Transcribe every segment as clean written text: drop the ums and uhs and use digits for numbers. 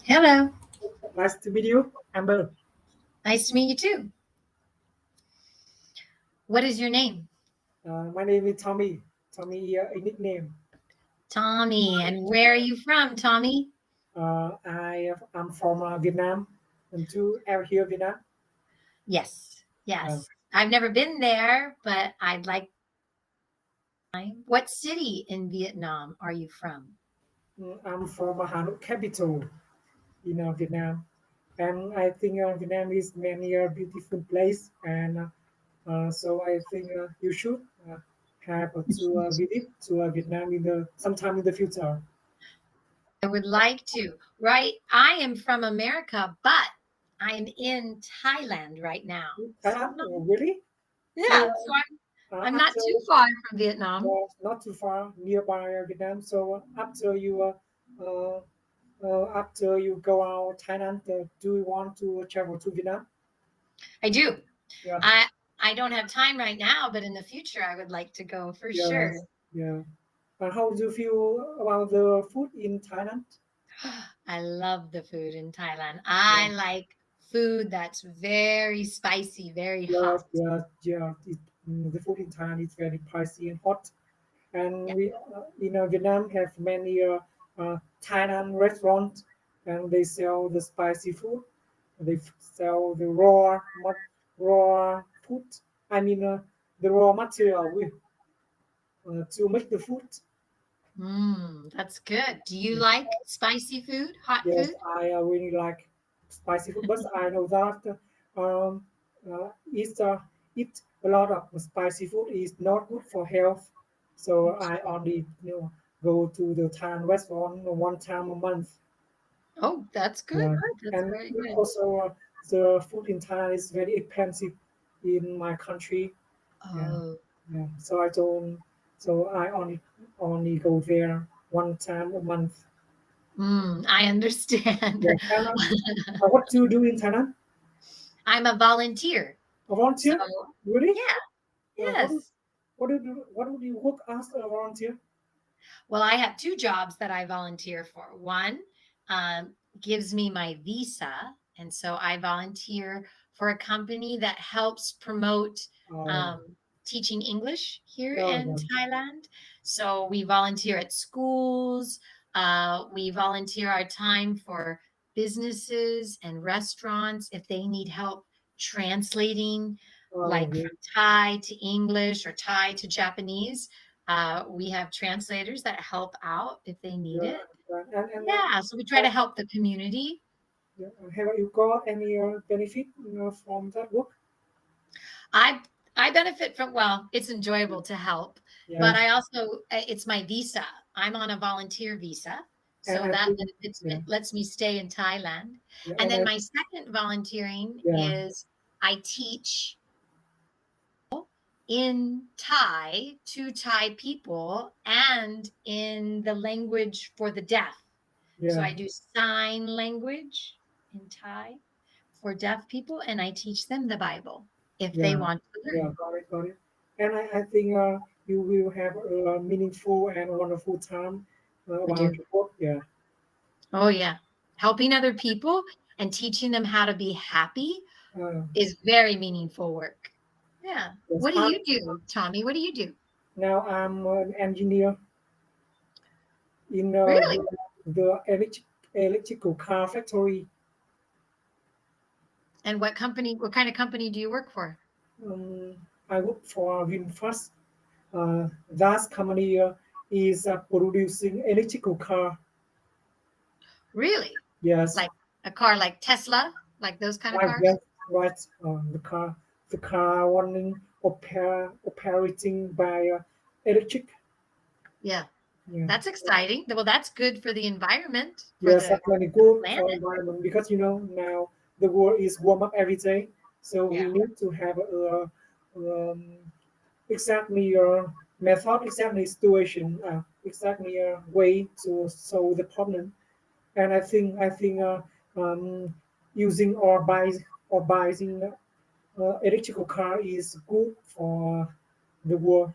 Hello. Nice to meet you, Amber. Nice to meet you too. What is your name? My name is Tommy. Tommy, a nickname. Tommy. And where are you from, Tommy? I'm from Vietnam, and two out here Vietnam. Yes. Uh, Yes. I've never been there, but I'd like. What city in Vietnam are you from? I'm from Hanoi capital in Vietnam, and I think Vietnam is many beautiful place, and so I think you should have to visit to Vietnam in the sometime in the future. I would like to. Right. I am from America, but I'm in Thailand right now. So Thailand, really? yeah. So So I'm not after too far from Vietnam. not too far nearby Vietnam. So uh, after you go out Thailand, do you want to travel to Vietnam? I do. Yeah, I I don't have time right now, but in the future I would like to go for sure. yes, yeah. And how do you feel about the food in Thailand? I love the food in Thailand. Yeah, I like food that's very spicy, very hot. yes, yes, yeah. The food in Thailand is very spicy and hot. Yeah. And we in Vietnam have many Thailand restaurants, and they sell the spicy food. They sell the raw food. I mean the raw material to make the food. That's good. Do you like spicy food, hot Yes, food? I really like spicy food, but I know that eat a lot of spicy food is not good for health. So I only go to the Thai restaurant one time a month. Oh, that's good. Yeah, That's and very good. also the food in Thailand is very expensive in my country. Yeah, Oh, yeah. So I don't. So I only go there one time a month. I understand. Yeah, Thailand. What do you do in Thailand? I'm a volunteer. A So, volunteer? Really? yeah, What do yes. what do you do? What would you work as a volunteer? Well, I have two jobs that I volunteer for. One gives me my visa. And so I volunteer for a company that helps promote Oh, um, teaching English here no, in no. Thailand. So we volunteer at schools. We volunteer our time for businesses and restaurants if they need help translating, Oh, like okay. from Thai to English or Thai to Japanese. We have translators that help out if they need Yeah, it. and Yeah, so we try to help the community. yeah, have you got any benefit from that work? I I benefit from, well, it's enjoyable to help, but Yeah, I also it's my visa. I'm on a volunteer visa, and so I that think benefits yeah, me, lets me stay in Thailand. yeah, And and then I my second volunteering yeah, is I teach in Thai to Thai people and in the language for the deaf. So yeah, I do sign language in Thai for deaf people, and I teach them the Bible if they yeah, want to yeah. learn. Got it, got it. And I think you will have a meaningful and wonderful time I about do. your work. Yeah, Oh, yeah. Helping other people and teaching them how to be happy uh, is very meaningful work. Yeah. yes. What do you do, Tommy? What do you do? Now I'm an engineer in Really? electrical car factory. And what kind of company do you work for? I work for VinFast. That company is producing electrical car. Really? Yes, Like a car like Tesla, like those kind of like cars? that, right? The car running, operating by electric. Yeah. Yeah, That's exciting. Well, that's good for the environment, for yes, that's really the good for planet. environment because now the world is warm up every day, so we Yeah. need to have a um, exactly method, exactly situation, exactly way to solve the problem. And I think um, using or buying electrical car is good for the world.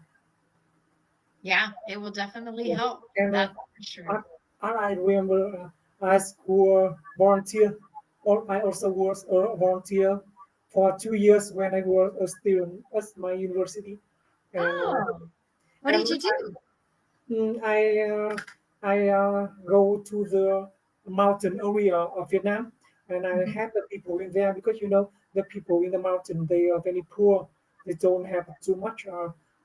Yeah, it will definitely Yeah. help. And That's for sure. I, I remember. I school volunteer, or I also was a volunteer for 2 years when I was a student at my university, and Oh, what and did you do? Mm, I go to the mountain area of Vietnam, and I Mhm. have the people in there because the people in the mountain, they are very poor. They don't have too much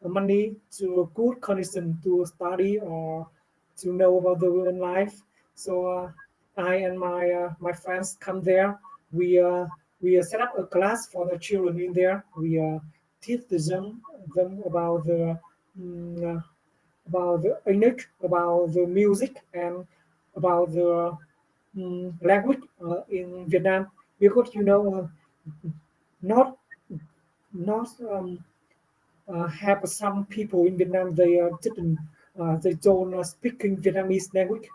money to a good condition to study or to know about the real life. So I and my friends come there. We uh, we set up a class for the children in there. We teach them mm, about the English, about the music, and about the language in Vietnam. Because not not have some people in Vietnam, they didn't they don't speak in Vietnamese language.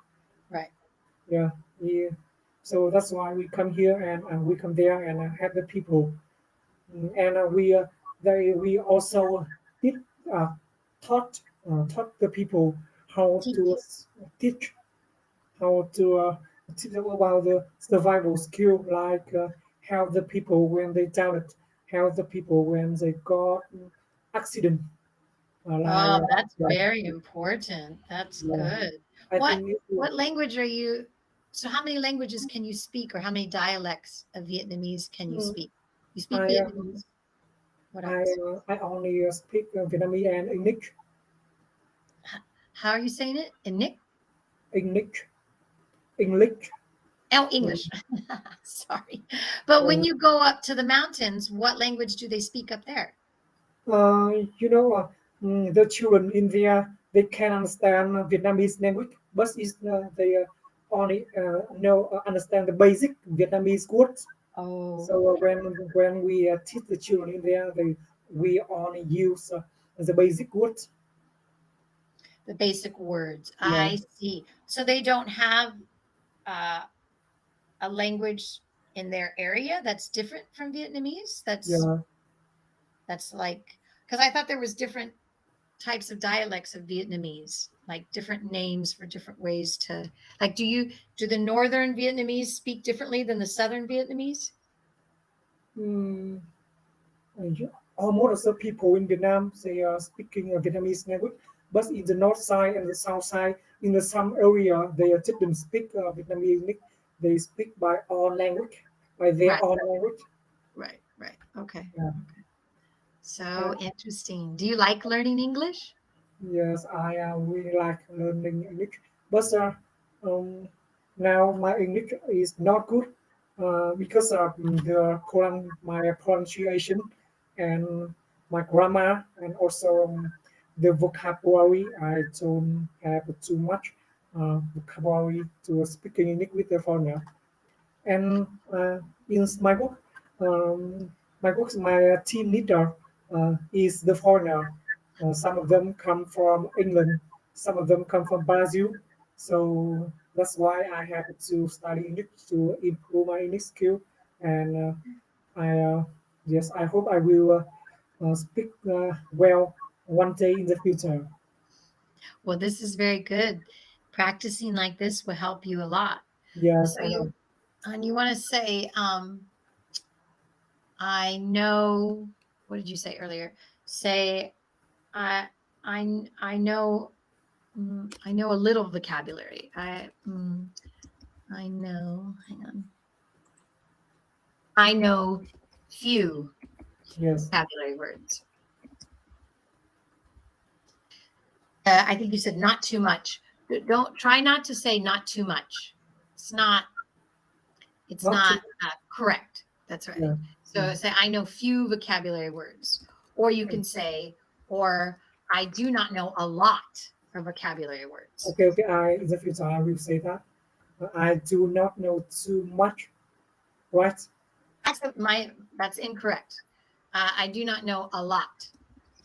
Right. Yeah, yeah. So that's why we come here and we come there and have the people. And we also did uh, taught the people how to Teach. teach how to teach them about the survival skill, like help the people when they doubted, help the people when they got accident, Oh, that's like very important. That's yeah. good. I What think what language are you so how many languages can you speak or how many dialects of Vietnamese can you mm, speak? You speak I Vietnamese. What else? I only speak Vietnamese and English. How are you saying it? In Nick? English, English. Oh, Um, English. Sorry. But when uh, you go up to the mountains, what language do they speak up there? Uh, you know, the children in there they can understand Vietnamese language, but they only know understand the basic Vietnamese words. Oh, So when we teach the children in there, we only use the basic words. the basic words. Yeah, I see. So they don't have uh, a language in their area that's different from Vietnamese? yeah. That's like because I thought there was different types of dialects of Vietnamese, like different names for different ways to like do the northern Vietnamese speak differently than the southern Vietnamese? Mm, almost the people in Vietnam they are speaking Vietnamese language, but in the north side and the south side, in the some area they didn't speak Vietnamese language. They speak by own language, by their Right, own language. right, right. Okay. Yeah. Okay. So And interesting. Do you like learning English? yes, I really like learning English, but um, now my English is not good because of my pronunciation and my grammar, and also the vocabulary. I don't have too much vocabulary to speak in English with the foreigner. And in um, my team leader is the foreigner. Some of them come from England, some of them come from Brazil. So that's why I have to study English to improve my English skill. And I yes, I hope I will speak well one day in the future. Well, this is very good. Practicing like this will help you a lot. Yes, So I know. you want to say, I know, what did you say earlier? Say, I, I know, I know a little vocabulary. I know, hang on. I know few Yes. vocabulary words. I think you said not too much. Don't try not to say not too much. It's not it's Not too. not correct. That's right. Yeah. So say I know few vocabulary words, or you can say, or I do not know a lot of vocabulary words. Okay, okay. In the future I will say that. I do not know too much, right? That's incorrect. I do not know a lot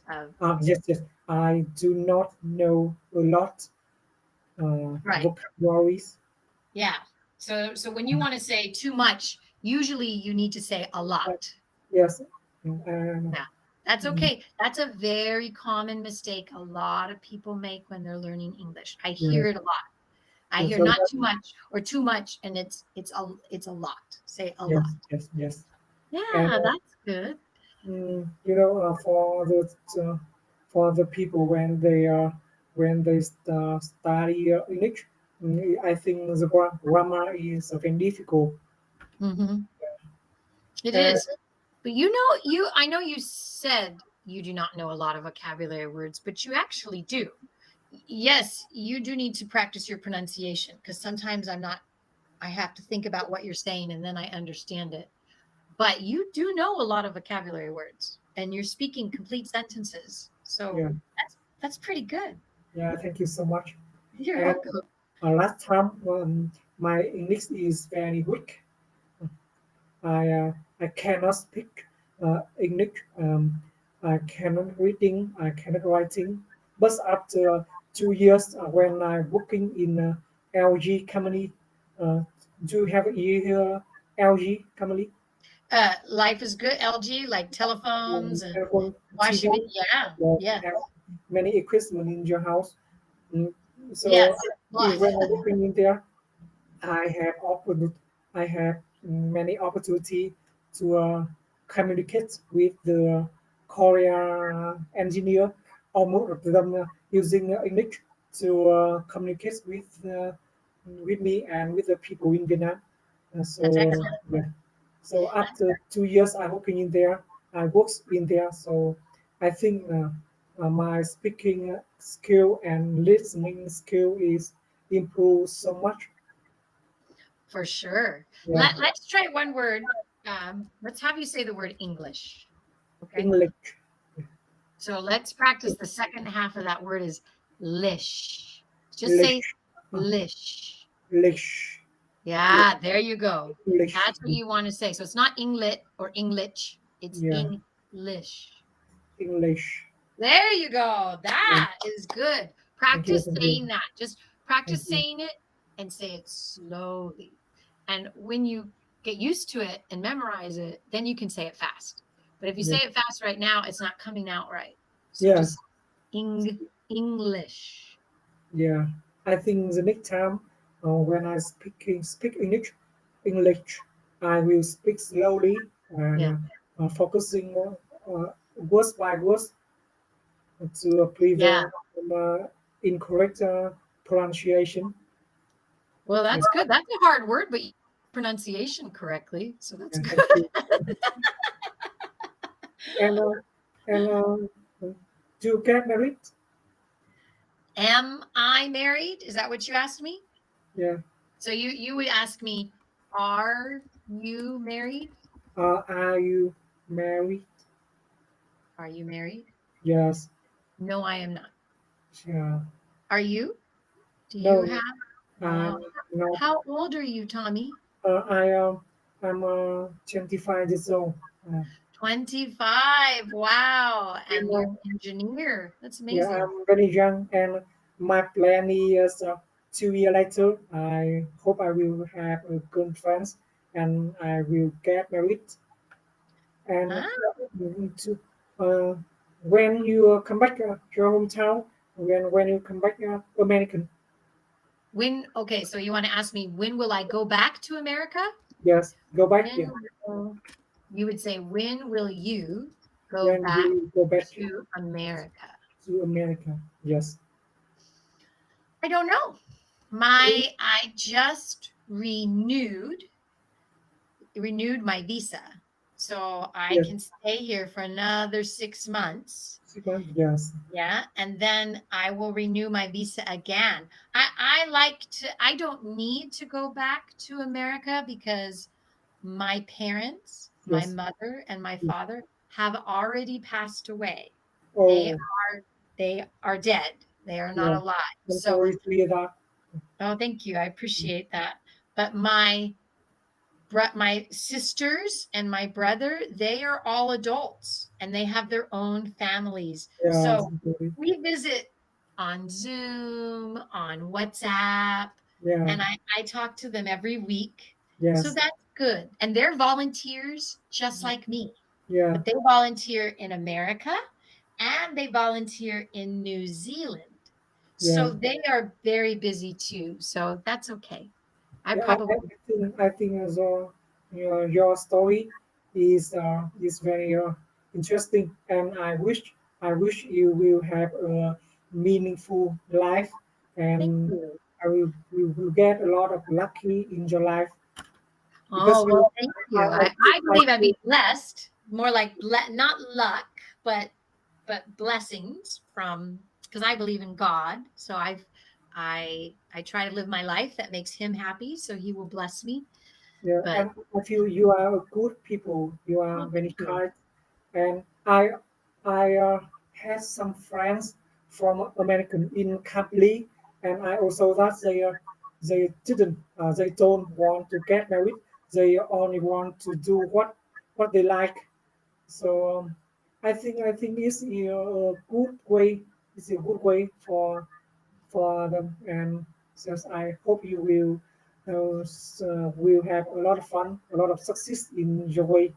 of Yes, yes. I do not know a lot right. vocabularies. Yeah. So when you want to say too much, usually you need to say a Uh, lot. yes, and Yeah. That's okay. That's a very common mistake a lot of people make when they're learning English. I hear yes, it a lot. I hear So not that, too much or too much, and it's a lot. Say a yes, lot. yes, yes. And Yeah, that's good. uh, for the people when they study English, I think the grammar is very difficult. Hmm. It And is. But I know you said you do not know a lot of vocabulary words, but you actually do. Yes, you do need to practice your pronunciation because sometimes I have to think about what you're saying and then I understand it. But you do know a lot of vocabulary words and you're speaking complete sentences. So yeah, that's pretty good. yeah, thank you so much. You're And welcome. last time, my English is very weak. I cannot speak English. I cannot reading. I cannot writing. But after 2 years, when I'm working in LG company, uh, do you have LG company? Life is good. LG, like telephones and Telephone, TV, washing it. Yeah. Yes. have many equipment in your house. Mm, So Yes. when I'm working in there, I have open, I have many opportunity to communicate with the Korean engineer. Almost of them using English to communicate with me and with the people in Vietnam. That's So excellent. yeah. So after 2 years, I working in there. I works in there. So I think my speaking skill and listening skill is improved so much. For sure. Yeah, Let's try one word. Let's have you say the word English. Okay. English, So let's practice the second half of that word is lish. Just say English, uh, lish. English, Yeah, there you go. English, That's what you want to say. So it's not Inglit or English, it's yeah, English. English. There you go. Yeah, That is good. thank you, Practice thank you, saying that. Just thank practice you, saying it and say it slowly. And when you get used to it and memorize it, then you can say it fast. But if you yeah, say it fast right now, it's not coming out right. So just yes, English. yeah. I think the next time when I speak English, I will speak slowly and Yeah. focusing words by words to Yeah. prevent incorrect pronunciation. Well, Yeah, that's good. That's a hard word, but you pronunciation correctly. So that's yeah, good. thank you. And do you get married? Am I married? Is that what you asked me? Yeah. So you would ask me, are you married? Are you married? Are you married? Yes. No, I am not. Yeah. Are you? Do you No, have? I'm not. How old are you, Tommy? I am. I'm 25 years old. 25. Wow. And, And you're an engineer. That's yeah, amazing. I'm very young, and my plan is 2 years later. I hope I will have a girlfriend, and I will get married. And Huh? to uh, when you come back to your hometown, when you come back American, Okay, so you want to ask me, when will I go back to America? yes, go back. When Yeah, will, you would say, when will you go when back you go back to America? to America, yes. I don't know. I just renewed my visa. So I Yes, can stay here for another 6 months. 6 months, yes, Yeah. And then I will renew my visa again. I don't need to go back to America because my parents, my yes, mother and my yes. father have already passed away. They Oh, they are dead. They are not yeah. alive. I'm So, sorry to hear that. oh, thank you. I appreciate that. But my sisters and my brother, they are all adults and they have their own families. Yeah, So I'm sorry. we visit on Zoom, on WhatsApp, Yeah, and I talk to them every week. So yes, that's good. And they're volunteers just like me, yeah, but they volunteer in America and they volunteer in New Zealand. Yeah. So they are very busy too. So that's okay. I Yeah, probably I think also your story is very interesting, and I wish you will have a meaningful life, thank and you. you will get a lot of lucky in your life because Oh, well, thank you. I I believe I'd feel, be blessed, more like not luck, but blessings from because I believe in God. So I try to live my life that makes him happy, so he will bless me. yeah, But and I feel you are a good people. You are oh, very thank you. kind, and I had some friends from American in Cambly, and I also that they don't want to get married. They only want to do what they like. So I think it's a good way. It's a good way for them, and just I hope you will have a lot of fun, a lot of success in your way.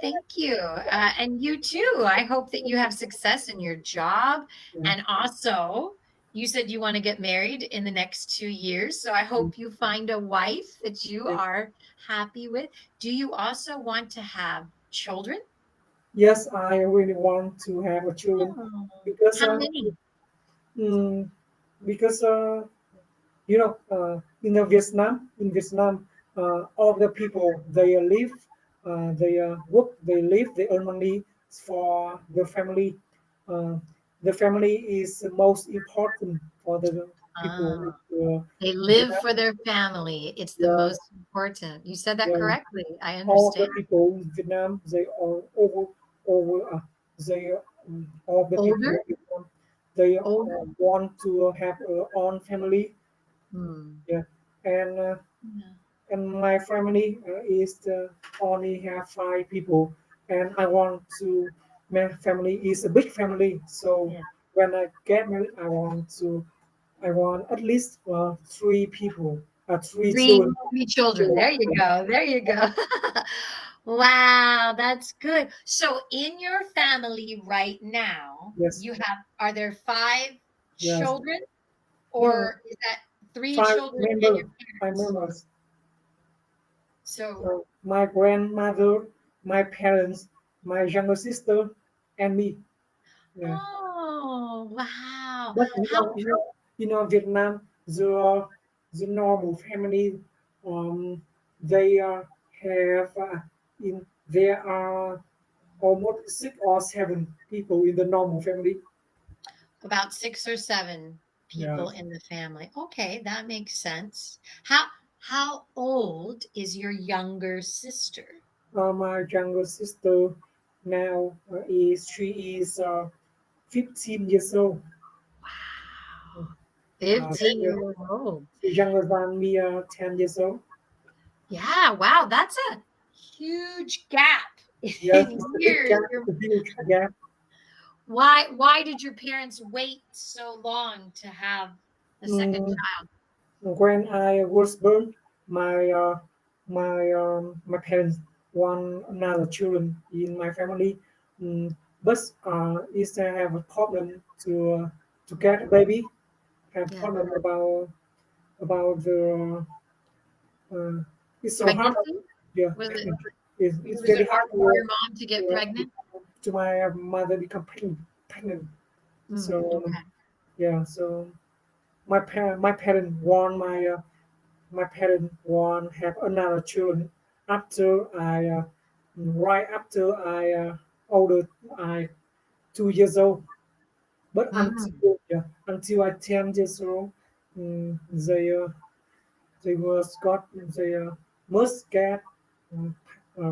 Thank you. And you too. I hope that you have success in your job. Yeah. And also, you said you want to get married in the next 2 years. So I hope you find a wife that you Yeah. are happy with. Do you also want to have children? Yes, I really want to have a children Oh, because how many? mm, because in Vietnam, all the people they live, they work, they live, they earn money for the family. Uh, the family is the most important for the people. Ah, they In live Vietnam. for their family. It's the Yeah, most important. You said that yeah. correctly. I All the understand. people in Vietnam, they are over they all the people Older? in Vietnam, they Older? want to have their own family. Hmm. Yeah, and Yeah. my family is only have 5 people, and I want to my family is a big family. So Yeah. when I get married, I want at least 3 people, 3 children. Three children. There you go. There you go. Wow, that's good. So in your family right now, Yes, you have are there five yes. children No, or is that three five children and your members, five parents? members. So My grandmother, my parents, my younger sister, and me. Yeah. oh wow. But How Vietnam, the normal family, um, they have there are almost 6 or 7 people in the normal family. about six or seven Yeah. people in the family. Okay, that makes sense. How old is your younger sister? My younger sister now she is 15 years old. Wow. She, 15 years old. she's younger than me, 10 years old. Yeah, wow, that's a huge gap Yes, in it's a big years. gap, a huge gap. Why did your parents wait so long to have the second Mm, child? when I was born, my parents want another children in my family, but is have a problem to get a baby. Have Yeah. problem about the uh, it's so hard. Pregnancy? Yeah, Was it pregnant. It's was very it hard hard for your mom to get to, pregnant? to my mother become pregnant. So Okay. yeah, so my parent want my parent want have another children after I right after I older I 2 years old. But Mm. until I 10 years old, they was got they must get um,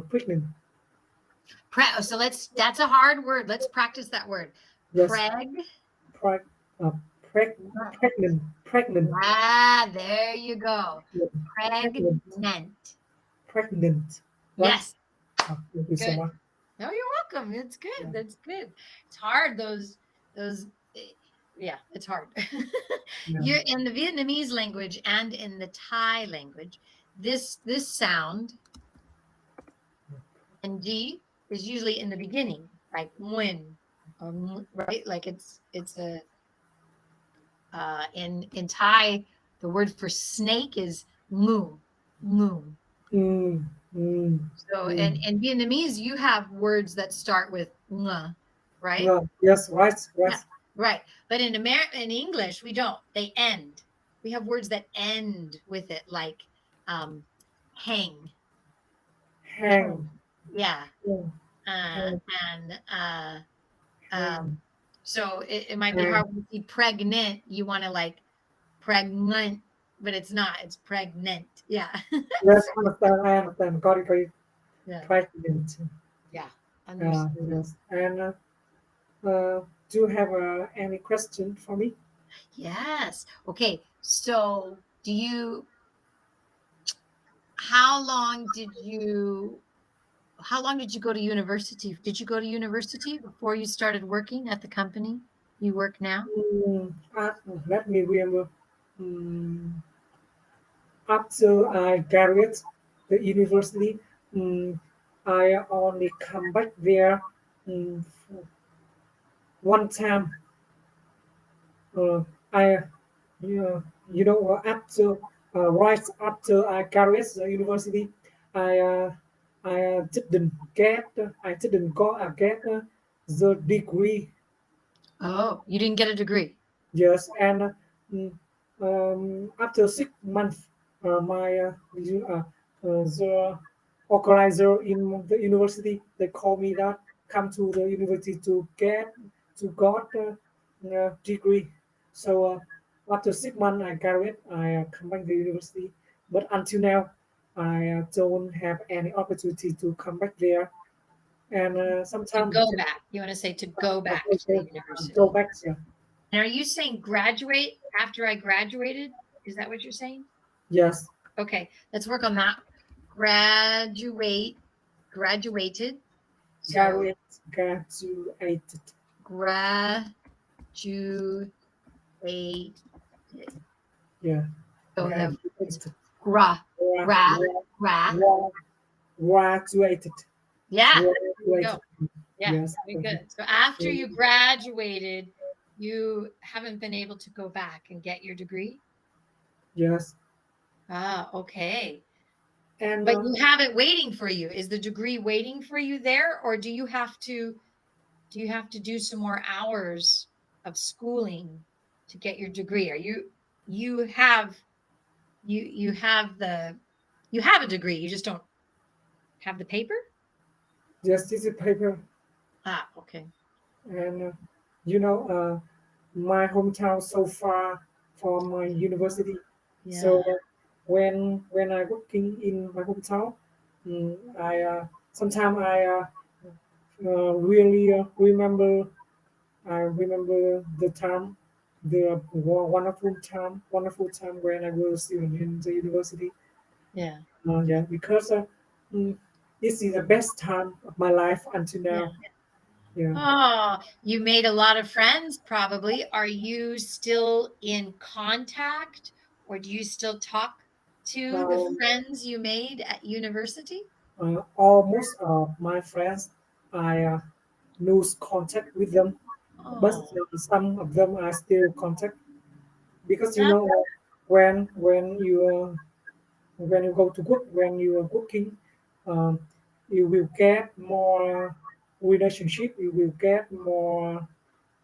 pregnant. So that's a hard word. Let's practice that word. Yes, Preg. preg, uh, pregnant, Ah, there you go. pregnant, Pregnant. pregnant. Right? Yes, Thank you so good. much. No, you're welcome. It's good. Yeah. That's good. It's hard. Those. eh, Yeah, it's hard. Yeah. You're in the Vietnamese language and in the Thai language. This sound and D is usually in the beginning, like when, right? Like it's a In Thai, the word for snake is mu, mu. Mm, mm, So mm. in Vietnamese, you have words that start with ng, right? Yes, right, right. Yeah, right. But in English, we don't. They end. We have words that end with it, like um, hang, Hang, hang. Yeah. hang, Uh, hang, and hang, so it might be hang. hard when you see pregnant. You want to like pregnant, but it's not. It's pregnant. Yeah. Yes, understand. I understand. Got it. Got it. Yeah. Pregnant. Yeah. Understood. Yes. And do you have any question for me? Yes. Okay. So do you, how long did you, how long did you go to university? Did you go to university before you started working at the company you work now? Let me remember. Mm, After I graduated the university, mm, I only come back there mm, one time. Uh, I, you know, after right after I graduated the university, I I didn't go get the degree. Oh, you didn't get a degree. Yes, and mm, after 6 months, the organizer in the university they called me that come to the university to got degree. So after 6 months I graduate, I come back to the university. But until now, I don't have any opportunity to come back there. And To sometimes go back. You want to say to go I back to the go university. back there. And are you saying graduate after I graduated? Is that what you're saying? Yes. Okay, let's work on that. Graduate, graduated. So Graduated. graduated. Yeah. So it's Graduated. gra, Gra- gra, gra- gra. gra- Graduated. Yeah, there we go. Graduated. Yeah, Yes. very good. So after you graduated, you haven't been able to go back and get your degree? Yes. Ah, okay. And But you have it waiting for you. Is the degree waiting for you there, or do you have to do some more hours of schooling to get your degree? Are you have you have the you have a degree, you just don't have the paper? just this is paper. Ah, okay. And you know, my hometown so far from my university. Yeah. So when I working in my hometown, I sometimes I really remember. I remember the time, the wonderful time when I was student in the university. Yeah. Yeah, because mm, this is the best time of my life until Yeah. now. Yeah. Oh, you made a lot of friends probably. Are you still in contact or do you still talk to the Um, friends you made at university? Almost my friends, I lose contact with them, but Oh, some of them I still contact because you that know when you go to work, when you are working, um, you will get more relationship, you will get more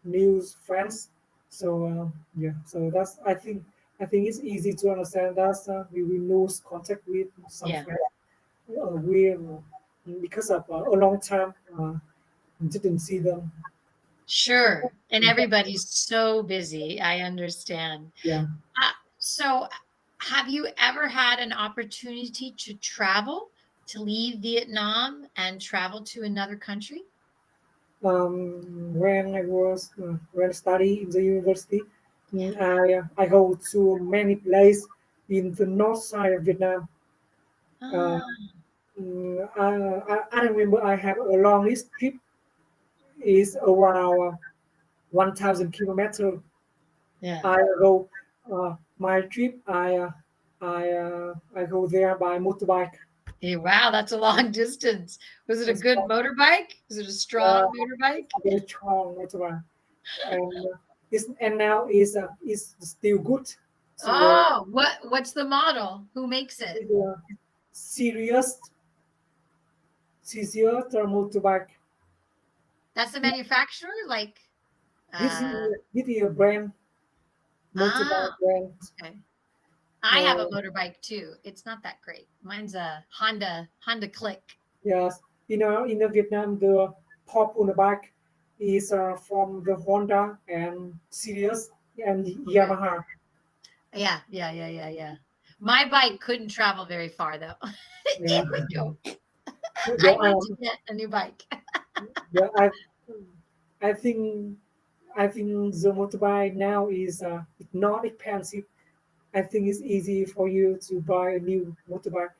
news friends. So yeah, so that's I think it's easy to understand that we will lose contact with some yeah. friends. We because of a long time didn't see them. Sure. And everybody's so busy. I understand. Yeah. So, have you ever had an opportunity to travel, to leave Vietnam and travel to another country? When I study in the university, I go to many places in the north side of Vietnam. Uh, Ah, I remember I have a longest trip is around 1,000 kilometers. yeah. I go my trip. I go there by motorbike. Hey, wow, that's a long distance. Was it a It's good motorbike? Was it a strong uh, motorbike? very strong motorbike, and and now is still good to Oh, what's the model? Who makes it? with a serious serious motorbike. That's the manufacturer? Like, This is uh, this is a brand ah, motorbike brand. okay. I have a Uh, motorbike too. It's not that great. Mine's a Honda Click. yes, in the Vietnam, the popular bike is from the Honda and Sirius and Okay. Yamaha. Yeah. My bike couldn't travel very far though. Yeah, It would go. yeah, I need to get a new bike. yeah. I think the motorbike now is not expensive. I think it's easy for you to buy a new motorbike.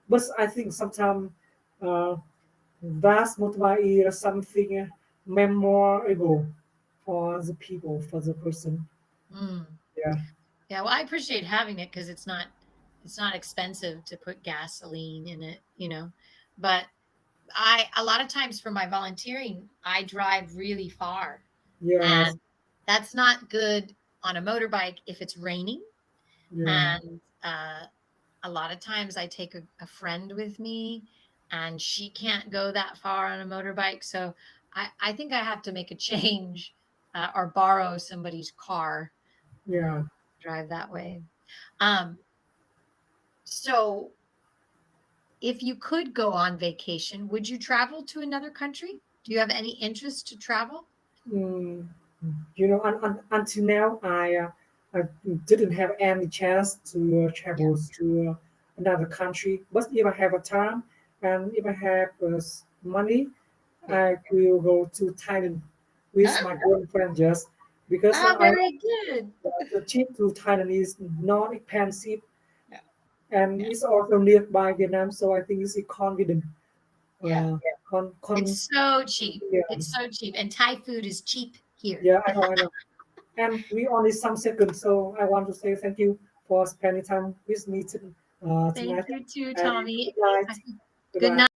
But I think sometimes uh, that motorbike is something memorable for the people, for the person. Mm. Yeah, Yeah, well, I appreciate having it because it's not expensive to put gasoline in it. But I a lot of times for my volunteering, I drive really far, yes, and that's not good on a motorbike if it's raining. yeah, And a lot of times I take a friend with me, and she can't go that far on a motorbike. So I think I have to make a change or borrow somebody's car, yeah. drive that way. Um, so if you could go on vacation, would you travel to another country? Do you have any interest to travel? Mm, until now, I didn't have any chance to Yeah. travel to another country. But if I have a time and if I have money, Yeah. I will go to Thailand with Ah, my girlfriend just because very good. the trip to Thailand is not expensive Yeah. and Yeah. it's also nearby Vietnam, so I think it's confident. Yeah. Uh, con, con, It's so cheap. yeah, It's so cheap. And Thai food is cheap here. yeah, I know. And we only some seconds, so I want to say thank you for spending time with me Thank tonight. you too, And good Tommy. night. Good night. Goodbye.